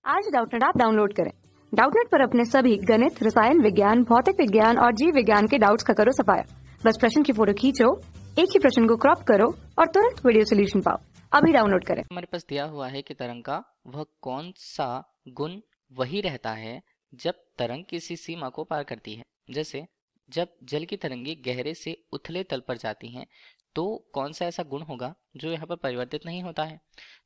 आज Doubtnut app download करें। Doubtnut पर अपने सभी गणित, रसायन विज्ञान, भौतिक विज्ञान और जीव विज्ञान के डाउट्स का करो सफाया। बस प्रश्न की फोटो खींचो, एक ही प्रश्न को क्रॉप करो और तुरंत वीडियो सोल्यूशन पाओ। अभी डाउनलोड करें। हमारे पास दिया हुआ है कि तरंग का वह कौन सा गुण वही रहता है जब तरंग किसी सीमा को पार करती है। जैसे जब जल की तरंगे गहरे से उथले तल पर जाती हैं तो कौन सा ऐसा गुण होगा जो यहाँ पर परिवर्तित नहीं होता है।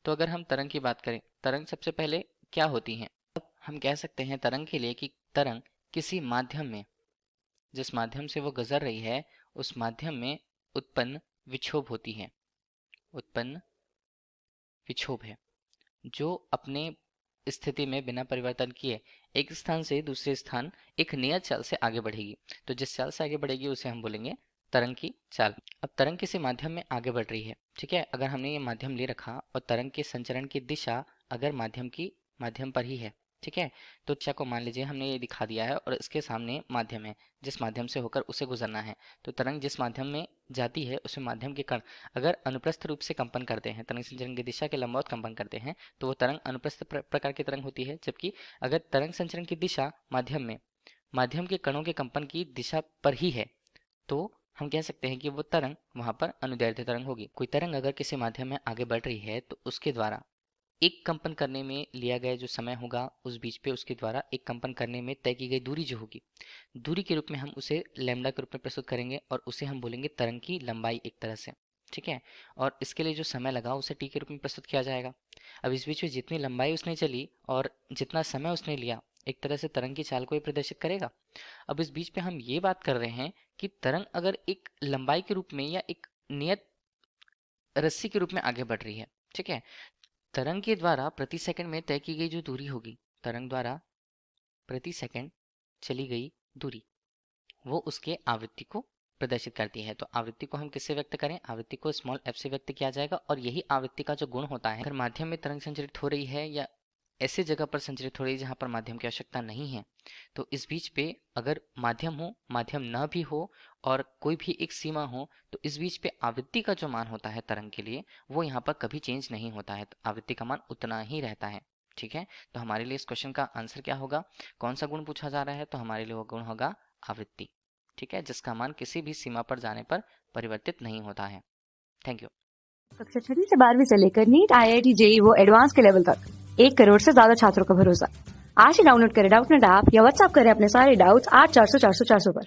तो अगर हम तरंग की बात करें, तरंग सबसे पहले क्या होती हैं। अब हम कह सकते हैं तरंग के लिए कि तरंग किसी माध्यम में, जिस माध्यम से वो गुजर रही है उस माध्यम में उत्पन्न विक्षोभ होती है, उत्पन्न विक्षोभ है जो अपने स्थिति में बिना परिवर्तन किए एक स्थान से दूसरे स्थान एक नियत चाल से आगे बढ़ेगी। तो जिस चाल से आगे बढ़ेगी उसे हम बोलेंगे तरंग की चाल। अब तरंग किसी माध्यम में आगे बढ़ रही है, ठीक है। अगर हमने ये माध्यम ले रखा और तरंग के संचरण की दिशा अगर माध्यम पर ही है, ठीक है, तो दिशा को मान लीजिए हमने ये दिखा दिया है और इसके सामने माध्यम है जिस माध्यम से होकर उसे गुजरना है। तो तरंग जिस माध्यम में जाती है उस माध्यम के कण अगर अनुप्रस्थ रूप से कंपन करते हैं, तरंग संचरण की दिशा के लंबवत कंपन करते हैं तो वो तरंग अनुप्रस्थ प्रकार की तरंग होती है। जबकि अगर तरंग संचरण की दिशा माध्यम के कणों के कंपन की दिशा पर ही है तो हम कह सकते हैं कि वो तरंग वहां पर अनुदैर्ध्य तरंग होगी। कोई तरंग अगर किसी माध्यम में आगे बढ़ रही है तो उसके द्वारा एक कंपन करने में लिया गया जो समय होगा उस बीच पे उसके द्वारा एक कंपन करने में तय की गई दूरी जो होगी, दूरी के रूप में हम उसे लैम्डा के रूप में प्रस्तुत करेंगे और उसे हम बोलेंगे तरंग की लंबाई एक तरह से, ठीक है। और इसके लिए जो समय लगा उसे टी के रूप में प्रस्तुत किया जाएगा। अब इस बीच में जितनी लंबाई उसने चली और जितना समय उसने लिया एक तरह से तरंग की चाल को ही प्रदर्शित करेगा। अब इस बीच में हम ये बात कर रहे हैं कि तरंग अगर एक लंबाई के रूप में या एक नियत रस्सी के रूप में आगे बढ़ रही है, ठीक है, तरंग के द्वारा प्रति सेकंड में तय की गई जो दूरी होगी, तरंग द्वारा प्रति सेकंड चली गई दूरी, वो उसके आवृत्ति को प्रदर्शित करती है। तो आवृत्ति को हम किससे व्यक्त करें, आवृत्ति को स्मॉल एफ से व्यक्त किया जाएगा। और यही आवृत्ति का जो गुण होता है, अगर माध्यम में तरंग संचरित हो रही है या ऐसे जगह पर संचरित हो रही है जहां पर माध्यम की आवश्यकता नहीं है, तो इस बीच पे अगर माध्यम हो, माध्यम न भी हो और कोई भी एक सीमा हो, तो इस बीच पे आवृत्ति का जो मान होता है तरंग के लिए वो यहाँ पर कभी चेंज नहीं होता है, तो आवृत्ति का मान उतना ही रहता है, ठीक है। तो हमारे लिए इस क्वेश्चन का आंसर क्या होगा, कौन सा गुण पूछा जा रहा है, तो हमारे लिए वो गुण होगा आवृत्ति, ठीक है, जिसका मान किसी भी सीमा पर जाने पर परिवर्तित नहीं होता है। Thank you. कक्षा 6 से 12वीं से लेकर नीट, IIT, JEE वो एडवांस के लेवल तक 1 करोड़ से ज्यादा छात्रों का भरोसा। आज ही डाउनलोड करें डाउटनेट ऐप या व्हाट्सएप करें अपने सारे डाउट्स 8400 400 400 पर।